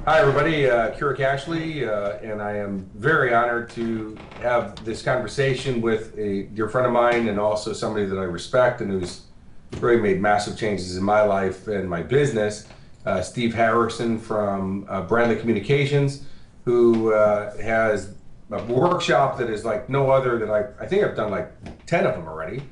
Hi, everybody. Kurek Ashley, and I am very honored to have this conversation with a dear friend of mine and also somebody that I respect and who's really made massive changes in my life and my business, Steve Harrison from Bradley Communications, who has a workshop that is like no other that I think I've done like 10 of them already,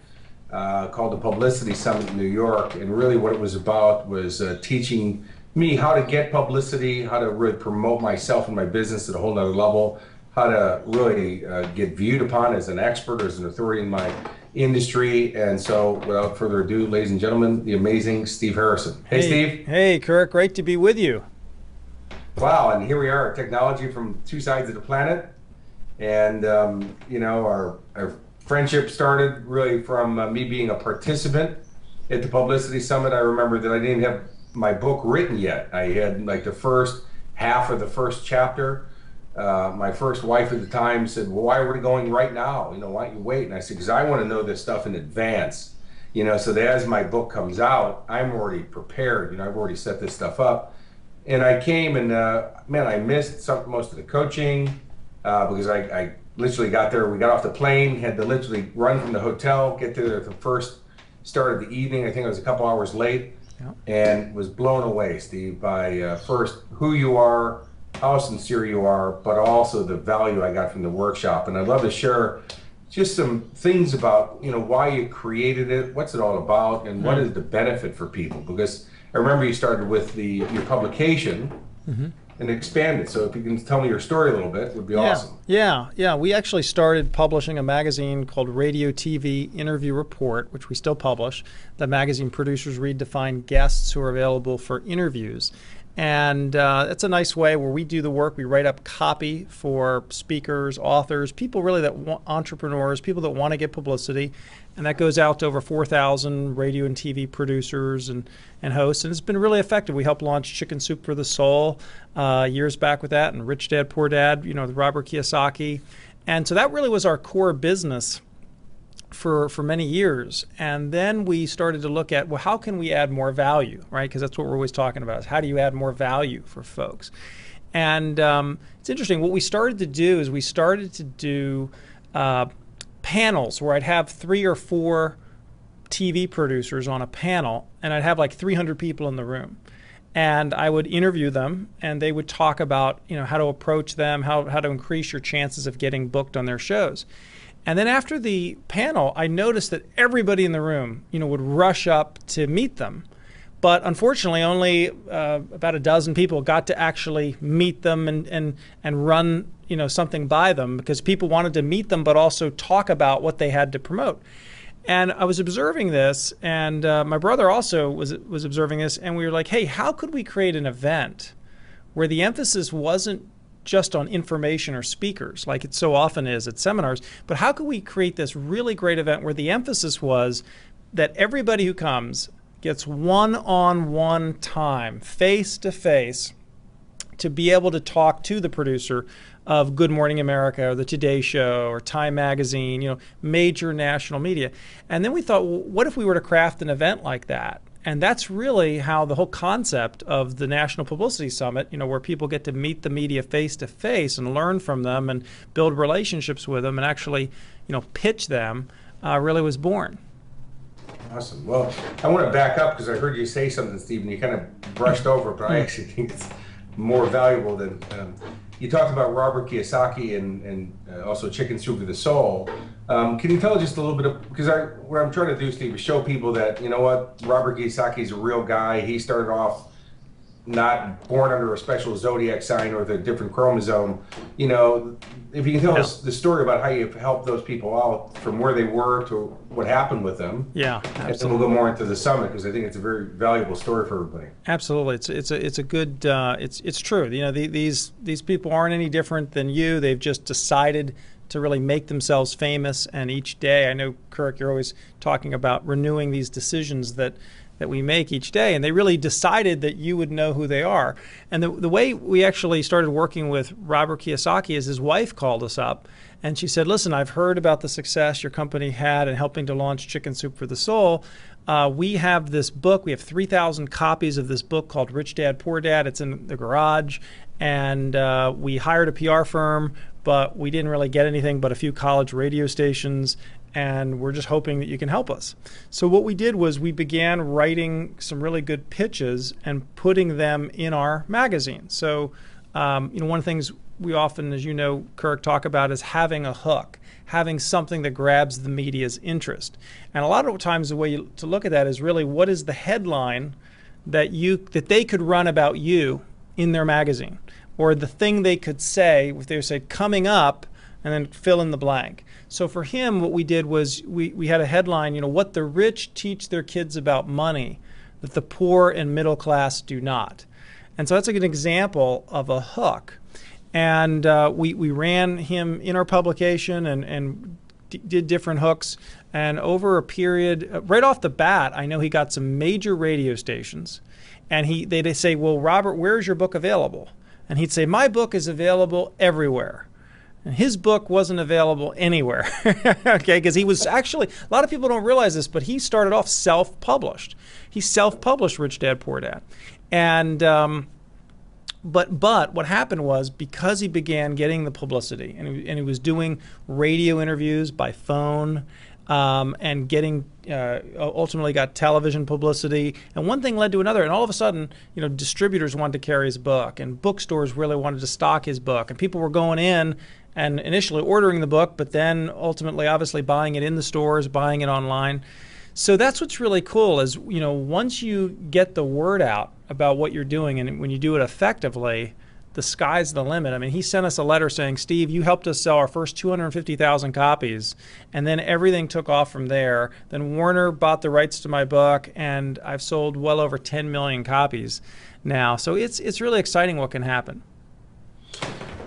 called the Publicity Summit in New York. And really what it was about was teaching me how to get publicity, how to really promote myself and my business at a whole nother level, how to really get viewed upon as an expert, as an authority in my industry. And so without further ado, ladies and gentlemen, the amazing Steve Harrison. Hey, Steve. Hey, Kurek, great to be with you. Wow, and here we are, technology from two sides of the planet. And, our friendship started really from me being a participant at the Publicity Summit. I remember that I didn't have my book written yet. I had like the first half of the first chapter. My first wife at the time said, well, why are we going right now? Why don't you wait? And I said, because I want to know this stuff in advance, so that as my book comes out, I'm already prepared. I've already set this stuff up. And I came and, man, I missed most of the coaching because I literally got there. We got off the plane, had to literally run from the hotel, get there at the first start of the evening. I think I was a couple hours late. And was blown away, Steve, by first who you are, how sincere you are, but also the value I got from the workshop. And I'd love to share just some things about, why you created it, what's it all about, and what is the benefit for people. Because I remember you started with your publication and expanded. So if you can tell me your story a little bit, it would be awesome. Yeah. We actually started publishing a magazine called Radio TV Interview Report, which we still publish. The magazine producers read to find guests who are available for interviews. And it's a nice way where we do the work. We write up copy for speakers, authors, people really that want, entrepreneurs, people that want to get publicity. And that goes out to over 4,000 radio and TV producers and hosts. And it's been really effective. We helped launch Chicken Soup for the Soul years back with that, and Rich Dad, Poor Dad, with Robert Kiyosaki. And so that really was our core business for many years. And then we started to look at, well, how can we add more value, right? Because that's what we're always talking about, is how do you add more value for folks? And it's interesting. What we started to do is we started to do panels where I'd have 3 or 4 TV producers on a panel, and I'd have like 300 people in the room. And I would interview them, and they would talk about, how to approach them, how to increase your chances of getting booked on their shows. And then after the panel, I noticed that everybody in the room, would rush up to meet them. But unfortunately, only about a dozen people got to actually meet them and run, something by them, because people wanted to meet them but also talk about what they had to promote. And I was observing this, and my brother also was observing this, and we were like, hey, how could we create an event where the emphasis wasn't just on information or speakers, like it so often is at seminars, but how could we create this really great event where the emphasis was that everybody who comes gets one-on-one time, face-to-face, to be able to talk to the producer of Good Morning America or the Today Show or Time Magazine, major national media. And then we thought, well, what if we were to craft an event like that? And that's really how the whole concept of the National Publicity Summit, where people get to meet the media face-to-face and learn from them and build relationships with them and actually, pitch them, really was born. Awesome. Well, I want to back up because I heard you say something, Steve, and you kind of brushed over it, but I actually think it's more valuable than you talked about Robert Kiyosaki and also Chicken Soup for the Soul. Can you tell us just a little bit of, because what I'm trying to do, Steve, is show people that, Robert Kiyosaki is a real guy. He started off not born under a special zodiac sign or with a different chromosome. If you can tell us the story about how you've helped those people out from where they were to what happened with them. Yeah, absolutely. And then we'll go more into the summit, because I think it's a very valuable story for everybody. Absolutely, it's a good it's true. These people aren't any different than you. They've just decided to really make themselves famous, and each day, I know, Kurek, you're always talking about renewing these decisions that that we make each day, and they really decided that you would know who they are. And the way we actually started working with Robert Kiyosaki is his wife called us up and she said, listen, I've heard about the success your company had in helping to launch Chicken Soup for the Soul. We have this book. We have 3,000 copies of this book called Rich Dad, Poor Dad. It's in the garage. And we hired a PR firm, but we didn't really get anything but a few college radio stations. And we're just hoping that you can help us. So what we did was we began writing some really good pitches and putting them in our magazine. So one of the things we often, as you know, Kurek, talk about is having a hook, having something that grabs the media's interest. And a lot of times the way to look at that is really what is the headline that they could run about you in their magazine, or the thing they could say if they say coming up and then fill in the blank. So for him, what we did was we had a headline, what the rich teach their kids about money that the poor and middle class do not. And so that's like an example of a hook. And we ran him in our publication and did different hooks. And over a period, right off the bat, I know he got some major radio stations. And they'd say, well, Robert, where's your book available? And he'd say, my book is available everywhere. And his book wasn't available anywhere, okay? Because he was actually, a lot of people don't realize this, but he started off self-published. He self-published Rich Dad, Poor Dad. And but what happened was, because he began getting the publicity and he was doing radio interviews by phone and getting ultimately got television publicity, and one thing led to another, and all of a sudden, distributors wanted to carry his book, and bookstores really wanted to stock his book, and people were going in and initially ordering the book, but then ultimately, obviously, buying it in the stores, buying it online. So that's what's really cool is, once you get the word out about what you're doing, and when you do it effectively, the sky's the limit. I mean, he sent us a letter saying, Steve, you helped us sell our first 250,000 copies, and then everything took off from there. Then Warner bought the rights to my book, and I've sold well over 10 million copies now. So it's really exciting what can happen.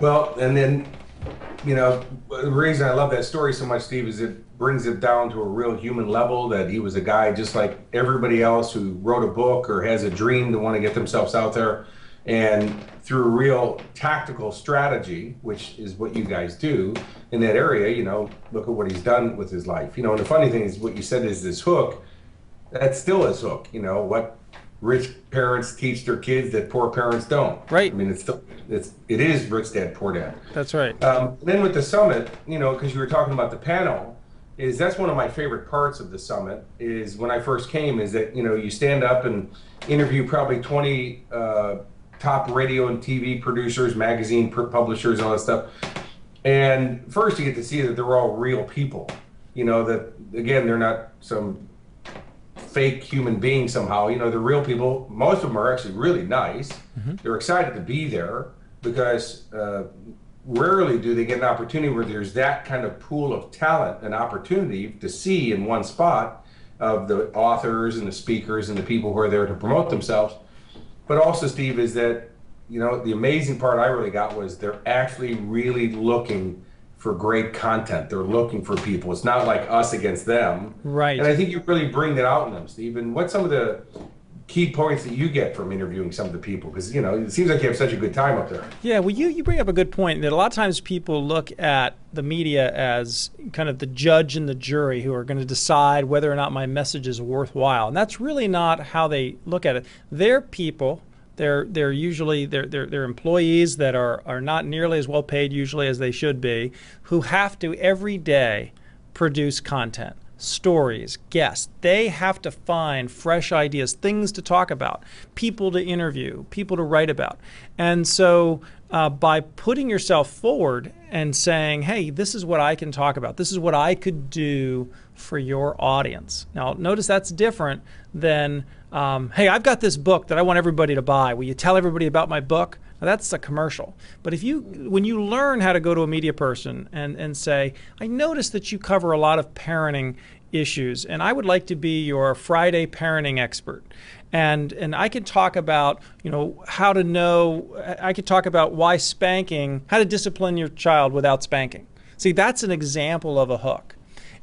Well, and then, the reason I love that story so much, Steve, is it brings it down to a real human level, that he was a guy just like everybody else who wrote a book or has a dream to want to get themselves out there. And through a real tactical strategy, which is what you guys do in that area, look at what he's done with his life. And the funny thing is what you said is this hook, that's still his hook. What rich parents teach their kids that poor parents don't. Right. I mean, it is Rich Dad, Poor Dad. That's right. Then with the summit, because you were talking about the panel, that's one of my favorite parts of the summit is when I first came is that, you stand up and interview probably 20 top radio and TV producers, magazine publishers, all that stuff. And first you get to see that they're all real people, that again, they're not some fake human being somehow, they're real people. Most of them are actually really nice. Mm-hmm. They're excited to be there because rarely do they get an opportunity where there's that kind of pool of talent and opportunity to see in one spot of the authors and the speakers and the people who are there to promote themselves. But also, Steve, is that, the amazing part I really got was they're actually really looking for great content. They're looking for people. It's not like us against them. Right. And I think you really bring that out in them, Steve. And what's some of the key points that you get from interviewing some of the people? Because, it seems like you have such a good time up there. Yeah, well, you bring up a good point that a lot of times people look at the media as kind of the judge and the jury who are going to decide whether or not my message is worthwhile. And that's really not how they look at it. They're people. They're usually they're employees that are not nearly as well paid usually as they should be, who have to every day produce content, stories, guests. They have to find fresh ideas, things to talk about, people to interview, people to write about. And so by putting yourself forward and saying, hey, this is what I can talk about, this is what I could do for your audience. Now, notice that's different than, hey, I've got this book that I want everybody to buy. Will you tell everybody about my book? Now, that's a commercial. But when you learn how to go to a media person and say, I noticed that you cover a lot of parenting issues, and I would like to be your Friday parenting expert. And I could talk about, how to know, I could talk about why spanking, how to discipline your child without spanking. See, that's an example of a hook.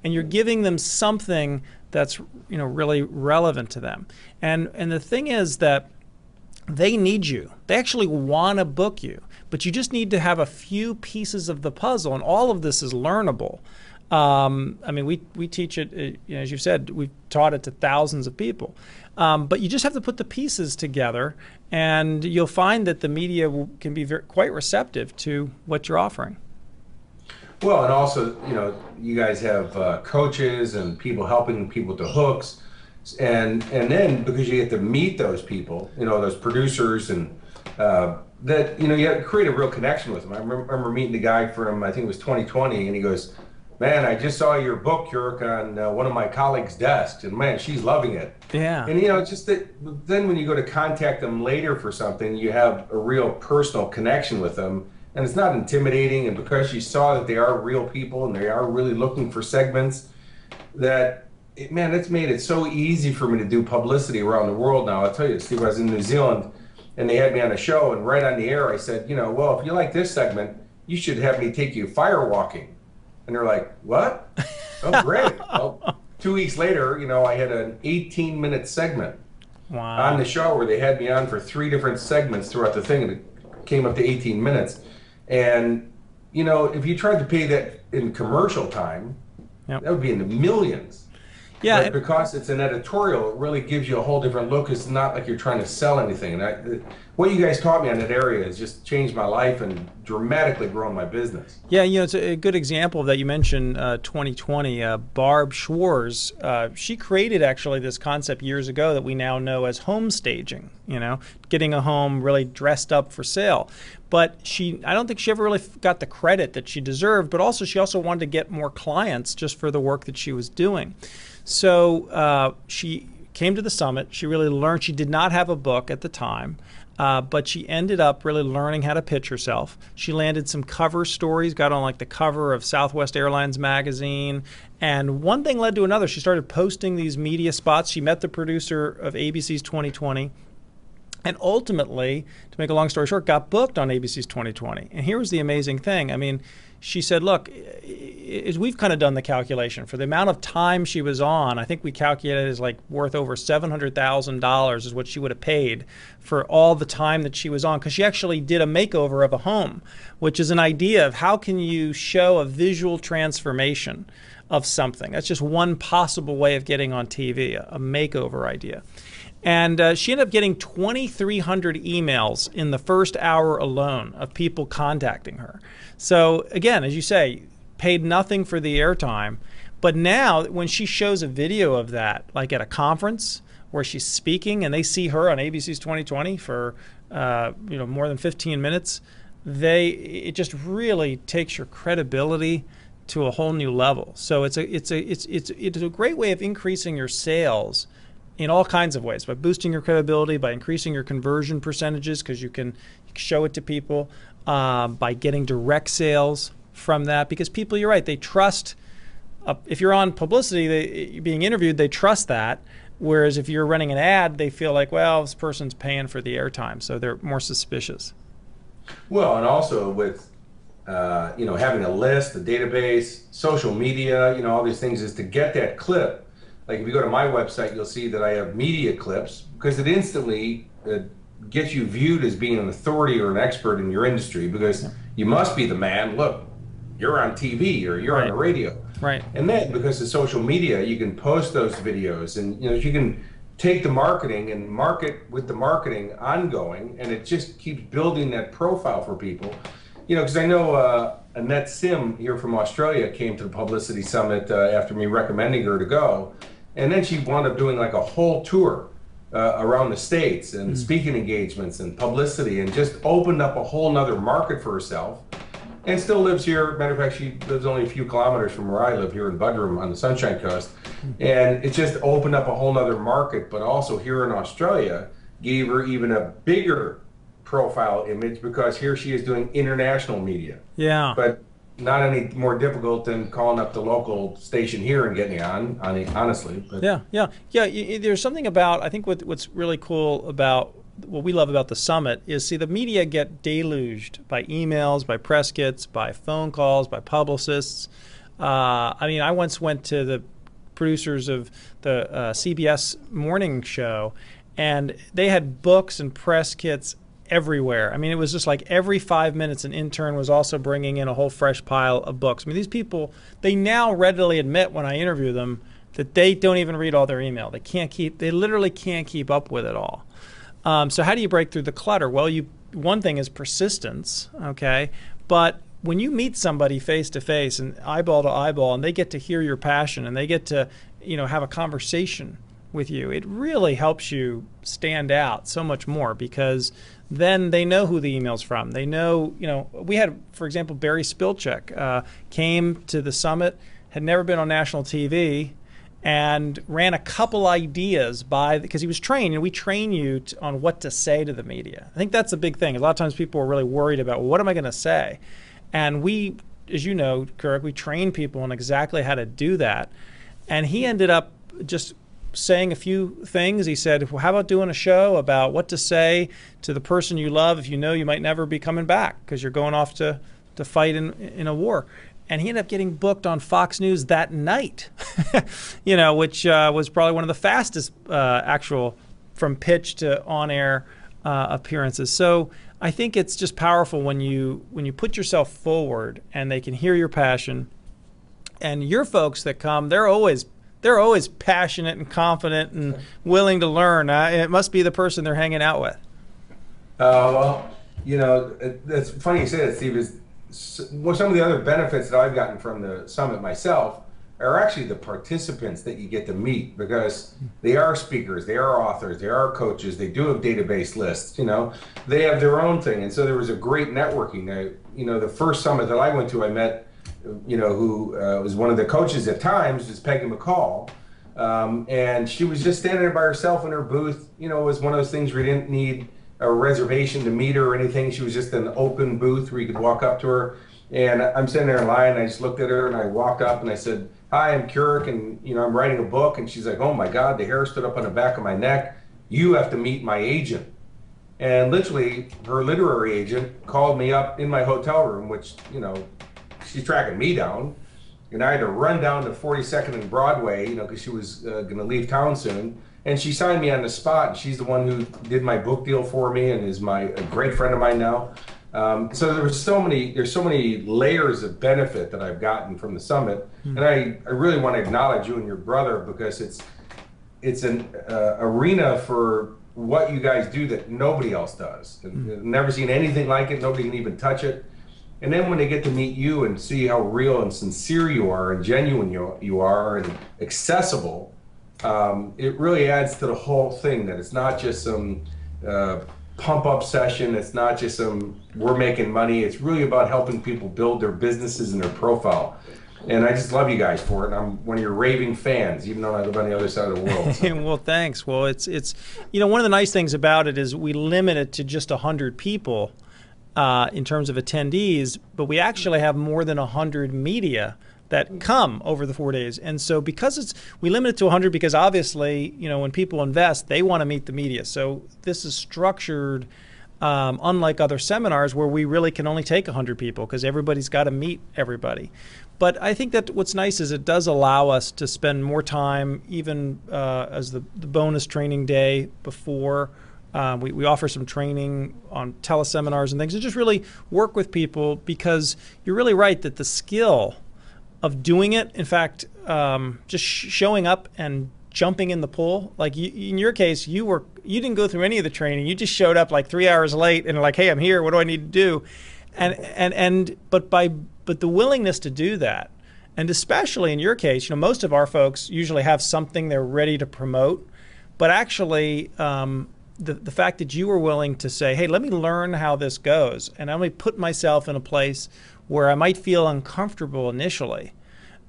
And you're giving them something that's really relevant to them. And the thing is that they need you. They actually want to book you, but you just need to have a few pieces of the puzzle, and all of this is learnable. I mean, we teach it, as you said, we've taught it to thousands of people. But you just have to put the pieces together, and you'll find that the media can be quite receptive to what you're offering. Well, and also, you guys have coaches and people helping people to hooks. And then because you get to meet those people, those producers, and that you have to create a real connection with them. I remember meeting a guy from, I think it was 2020, and he goes, "Man, I just saw your book, Kurek, on one of my colleagues' desks, and man, she's loving it." Yeah. And it's just that then when you go to contact them later for something, you have a real personal connection with them, and it's not intimidating. And because you saw that they are real people and they are really looking for segments, it's made it so easy for me to do publicity around the world now. I'll tell you, Steve, I was in New Zealand and they had me on a show, and right on the air I said, well, if you like this segment, you should have me take you fire walking. And they're like, "What?" "Oh, great." Well, 2 weeks later, I had an 18-minute segment on the show where they had me on for 3 different segments throughout the thing, and it came up to 18 minutes. And, if you tried to pay that in commercial time, that would be in the millions. Yeah, but because it's an editorial, it really gives you a whole different look. It's not like you're trying to sell anything. And what you guys taught me on that area has just changed my life and dramatically grown my business. Yeah, it's a good example of that. You mentioned 2020. Barb Schwarz, she created actually this concept years ago that we now know as home staging, getting a home really dressed up for sale. But I don't think she ever really got the credit that she deserved, but she also wanted to get more clients just for the work that she was doing. So she came to the summit. She really learned. She did not have a book at the time, but she ended up really learning how to pitch herself. She landed some cover stories, got on the cover of Southwest Airlines magazine, and one thing led to another. She started posting these media spots. She met the producer of ABC's 2020. And ultimately, to make a long story short, got booked on ABC's 2020. And here was the amazing thing. I mean, she said, look, we've kind of done the calculation. For the amount of time she was on, I think we calculated it as worth over $700,000 is what she would have paid for all the time that she was on. Because she actually did a makeover of a home, which is an idea of how can you show a visual transformation of something. That's just one possible way of getting on TV, a makeover idea. And she ended up getting 2,300 emails in the first hour alone of people contacting her. So again, as you say, paid nothing for the airtime. But now when she shows a video of that, like at a conference where she's speaking and they see her on ABC's 2020 for more than 15 minutes, it just really takes your credibility to a whole new level. So it's a great way of increasing your sales in all kinds of ways, by boosting your credibility, by increasing your conversion percentages because you can show it to people, by getting direct sales from that, because people, you're right, they trust. If you're on publicity, being interviewed, they trust that, whereas if you're running an ad, they feel like, well, this person's paying for the airtime, so they're more suspicious. Well, and also with having a list, a database, social media, all these things, is to get that clip. Like if you go to my website, you'll see that I have media clips, because it instantly gets you viewed as being an authority or an expert in your industry, because you must be the man. Look, you're on TV or you're on the radio. Right. And then because of social media, you can post those videos, and you can take the marketing and market with the marketing ongoing, and it just keeps building that profile for people. Because I know Annette Sim here from Australia came to the Publicity Summit after me recommending her to go. And then she wound up doing a whole tour around the States and speaking engagements and publicity, and just opened up a whole nother market for herself, and still lives here. Matter of fact, she lives only a few kilometers from where I live here in Buderim on the Sunshine Coast. And it just opened up a whole nother market, but also here in Australia gave her even a bigger profile image, because here she is doing international media. Yeah. But not any more difficult than calling up the local station here and getting on, honestly. But. Yeah. There's something about, I think what's really cool about what we love about the summit is, see, the media get deluged by emails, by press kits, by phone calls, by publicists. I once went to the producers of the CBS morning show, and they had books and press kits everywhere. I mean, it was just like every 5 minutes an intern was also bringing in a whole fresh pile of books. I mean, these people, they now readily admit when I interview them that they don't even read all their email. They literally can't keep up with it all. So how do you break through the clutter? Well, one thing is persistence, okay? But when you meet somebody face to face and eyeball to eyeball, and they get to hear your passion and they get to, have a conversation with you, it really helps you stand out so much more, because then they know who the email's from. They know, we had, for example, Barry Spilchek came to the summit, had never been on national TV, and ran a couple ideas because he was trained, and we train you on what to say to the media. I think that's a big thing. A lot of times people are really worried about, well, what am I going to say? And we, as you know, Kurek, we train people on exactly how to do that. And he ended up just saying a few things. He said, well, how about doing a show about what to say to the person you love if you know you might never be coming back because you're going off to fight in a war? And he ended up getting booked on Fox News that night, which was probably one of the fastest actual from pitch to on-air appearances. So I think it's just powerful when you put yourself forward and they can hear your passion. And your folks that come, they're always passionate and confident and willing to learn. It must be the person they're hanging out with. Well, it's funny you say that, Steve. Some of the other benefits that I've gotten from the summit myself are actually the participants that you get to meet, because they are speakers, they are authors, they are coaches, they do have database lists, they have their own thing. And so there was a great networking. The first summit that I went to, I met, who was one of the coaches at times, was Peggy McCall. And she was just standing there by herself in her booth. It was one of those things where you didn't need a reservation to meet her or anything. She was just an open booth where you could walk up to her. And I'm sitting there in line, and I just looked at her, and I walked up and I said, "Hi, I'm Kurek, and I'm writing a book." And she's like, "Oh my God, the hair stood up on the back of my neck. You have to meet my agent." And literally, her literary agent called me up in my hotel room, which, she's tracking me down. And I had to run down to 42nd and Broadway, because she was going to leave town soon. And she signed me on the spot, and she's the one who did my book deal for me and is a great friend of mine now. So there's so many layers of benefit that I've gotten from the summit. And I really want to acknowledge you and your brother, because it's an arena for what you guys do that nobody else does. I've never seen anything like it. Nobody can even touch it. And then when they get to meet you and see how real and sincere you are and genuine you are and accessible, it really adds to the whole thing, that it's not just some pump-up session. It's not just some we're making money. It's really about helping people build their businesses and their profile. And I just love you guys for it. And I'm one of your raving fans, even though I live on the other side of the world. So. Well, thanks. Well, it's one of the nice things about it is we limit it to just 100 people in terms of attendees, but we actually have more than 100 media that come over the 4 days. And so because we limit it to 100 because obviously, when people invest, they want to meet the media. So this is structured unlike other seminars where we really can only take 100 people because everybody's got to meet everybody. But I think that what's nice is it does allow us to spend more time, even as the bonus training day before. We offer some training on teleseminars and things, and just really work with people, because you're really right that the skill of doing it, in fact, just showing up and jumping in the pool, like in your case, you didn't go through any of the training. You just showed up like 3 hours late and like, hey, I'm here. What do I need to do? But the willingness to do that, and especially in your case, most of our folks usually have something they're ready to promote, but actually. The fact that you were willing to say, hey, let me learn how this goes, and let me put myself in a place where I might feel uncomfortable initially,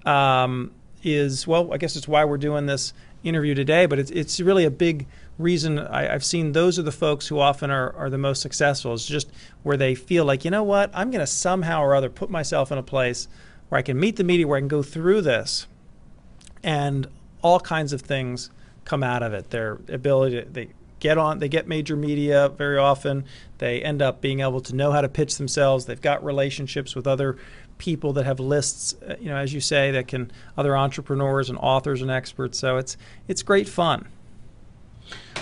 well, I guess it's why we're doing this interview today, but it's really a big reason I've seen those are the folks who often are the most successful, is just where they feel like, you know what, I'm going to somehow or other put myself in a place where I can meet the media, where I can go through this, and all kinds of things come out of it. Their ability to, they get major media very often. They end up being able to know how to pitch themselves. They've got relationships with other people that have lists, as you say, that can other entrepreneurs and authors and experts. So it's great fun.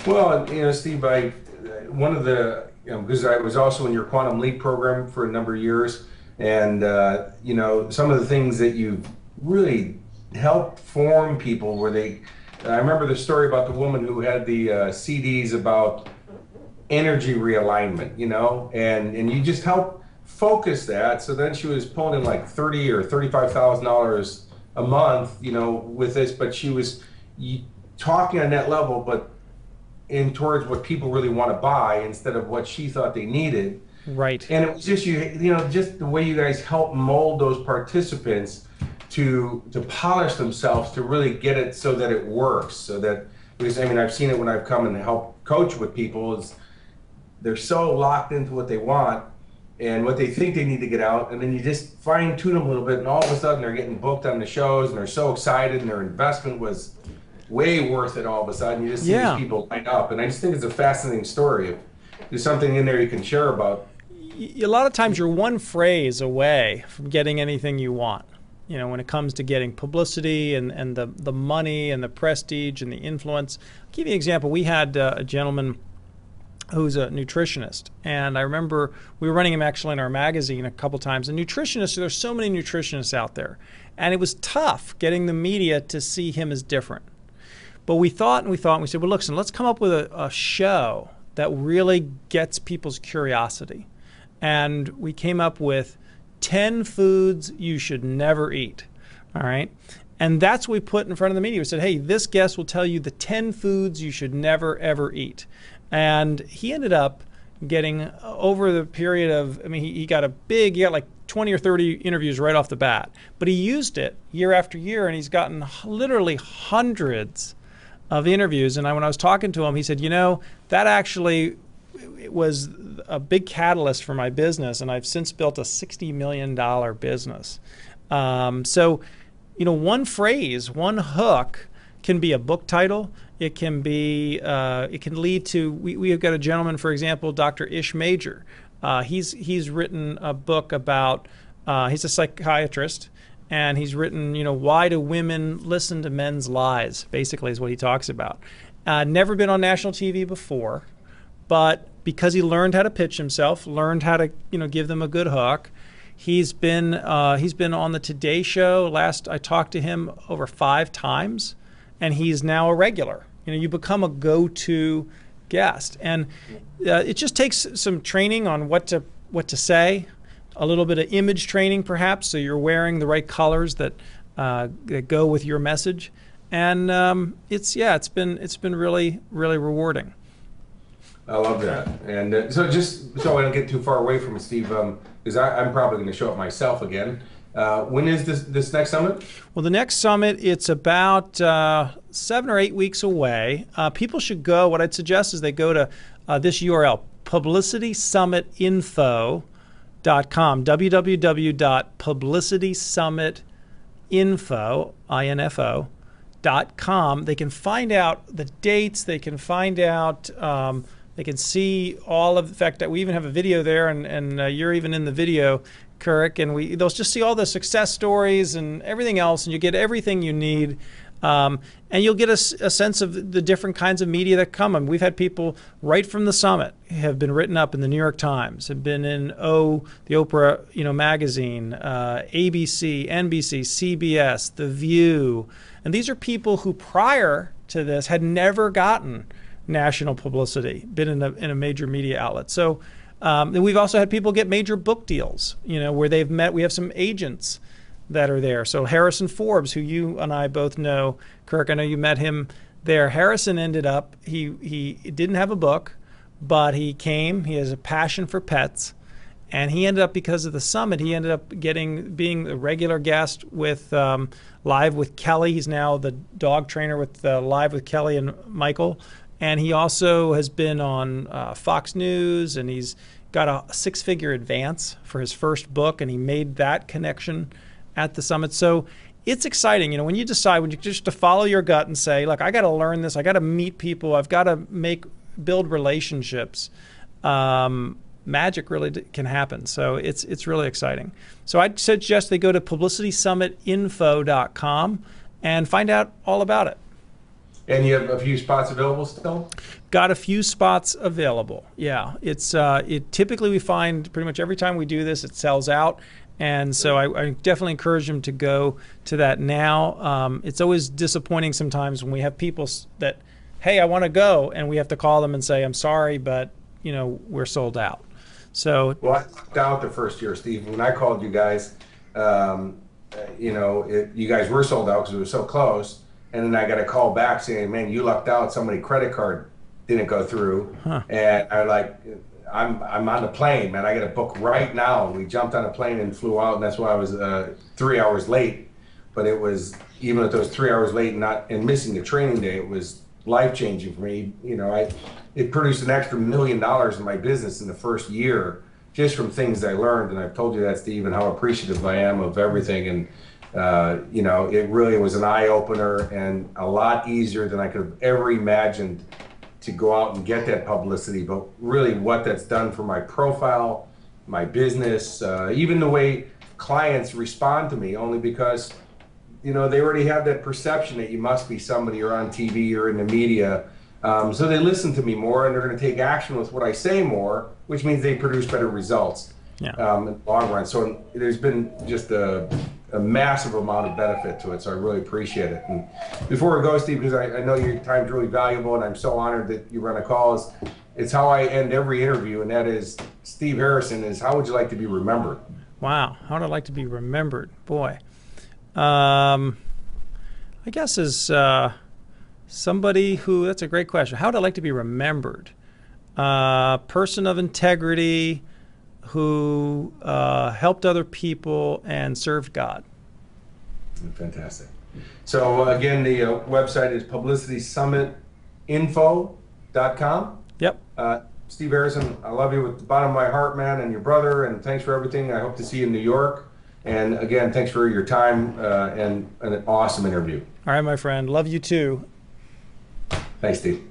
Well, Steve, one of the, because I was also in your Quantum Leap program for a number of years, and some of the things that you've really helped form people I remember the story about the woman who had the CDs about energy realignment, and you just helped focus that. So then she was pulling in like $30,000 or $35,000 a month, with this, but she was talking on that level, but in towards what people really want to buy instead of what she thought they needed. Right. And it was just just the way you guys help mold those participants to polish themselves to really get it so that it works. So that, because I've seen it when I've come and helped coach with people, is they're so locked into what they want and what they think they need to get out, and then you just fine tune them a little bit, and all of a sudden they're getting booked on the shows and they're so excited, and their investment was way worth it all of a sudden. You just see these people light up, and I just think it's a fascinating story. There's something in there you can share about. A lot of times you're one phrase away from getting anything you want. When it comes to getting publicity and the money and the prestige and the influence. I'll give you an example. We had a gentleman who's a nutritionist, and I remember we were running him actually in our magazine a couple times. And nutritionists, there's so many nutritionists out there, and it was tough getting the media to see him as different. But we thought and we said, well, listen, let's come up with a show that really gets people's curiosity. And we came up with 10 foods you should never eat. All right. And that's what we put in front of the media. We said, hey, this guest will tell you the 10 foods you should never, ever eat. And he ended up getting, over the period of, he got like 20 or 30 interviews right off the bat. But he used it year after year, and he's gotten literally hundreds of interviews. And when I was talking to him, he said, that actually was a big catalyst for my business, and I've since built a $60 million business. So, one phrase, one hook can be a book title. It can be, it can lead to, we have got a gentleman, for example, Dr. Ish Major. He's written a book about, he's a psychiatrist, and he's written, why do women listen to men's lies, basically is what he talks about. Never been on national TV before, but because he learned how to pitch himself, learned how to, give them a good hook, he's been on the Today Show. Last I talked to him over 5 times, and he's now a regular. You become a go-to guest, and it just takes some training on what to say, a little bit of image training perhaps, so you're wearing the right colors that go with your message, and it's been really, really rewarding. I love that. And so just so I don't get too far away from it, Steve, because I'm probably going to show up myself again. When is this next summit? Well, the next summit, it's about 7 or 8 weeks away. People should go. What I'd suggest is they go to this URL, publicitysummitinfo.com, www.publicitysummitinfo.com. They can find out the dates. They can find out. They can see all of the fact that we even have a video there, and you're even in the video, Kurek, and they'll just see all the success stories and everything else, and you get everything you need. And you'll get a sense of the different kinds of media that come. And we've had people right from the summit have been written up in the New York Times, have been in the Oprah magazine, ABC, NBC, CBS, The View. And these are people who prior to this had never gotten national publicity, been in a major media outlet. So and we've also had people get major book deals, where they've met. We have some agents that are there. So Harrison Forbes, who you and I both know, Kurek, I know you met him there. Harrison ended up, he didn't have a book, but he came. He has a passion for pets, and he ended up, because of the summit, he ended up being a regular guest with Live with Kelly. He's now the dog trainer with Live with Kelly and Michael. And he also has been on Fox News, and he's got a 6-figure advance for his first book, and he made that connection at the summit. So it's exciting, when you decide, when you just to follow your gut and say, look, I got to learn this, I got to meet people, I've got to build relationships. magic really can happen. So it's really exciting. So I'd suggest they go to publicitysummitinfo.com and find out all about it. And you have a few spots available still? Got a few spots available. Yeah, it typically we find pretty much every time we do this, it sells out. And so I definitely encourage them to go to that now. It's always disappointing sometimes when we have people that, hey, I want to go, and we have to call them and say, I'm sorry, but we're sold out. So well, I lucked out the first year, Steve. When I called you guys, you guys were sold out because it was so close. And then I got a call back saying, man, you lucked out. Somebody's credit card didn't go through. Huh. And I'm on the plane, man. I got to book right now. And we jumped on a plane and flew out. And that's why I was 3 hours late. But it was, even at those 3 hours late and missing the training day, it was life-changing for me. It produced an extra $1 million in my business in the first year just from things I learned. And I've told you that, Steve, and how appreciative I am of everything. And it really was an eye-opener and a lot easier than I could have ever imagined to go out and get that publicity. But really what that's done for my profile, my business, even the way clients respond to me, only because, they already have that perception that you must be somebody or on TV or in the media. So they listen to me more, and they're going to take action with what I say more, which means they produce better results in the long run. So there's been just a massive amount of benefit to it, so I really appreciate it. And before we go, Steve, because I know your time's really valuable, and I'm so honored that you run a call, it's how I end every interview, and that is, Steve Harrison, is how would you like to be remembered? Wow, how would I like to be remembered? Boy. I guess as somebody who, that's a great question. How would I like to be remembered? Person of integrity, who helped other people and served God. Fantastic. So again, the website is publicitysummitinfo.com. Yep. Steve Harrison, I love you with the bottom of my heart, man, and your brother, and thanks for everything. I hope to see you in New York. And again, thanks for your time and an awesome interview. All right, my friend. Love you too. Thanks, Steve.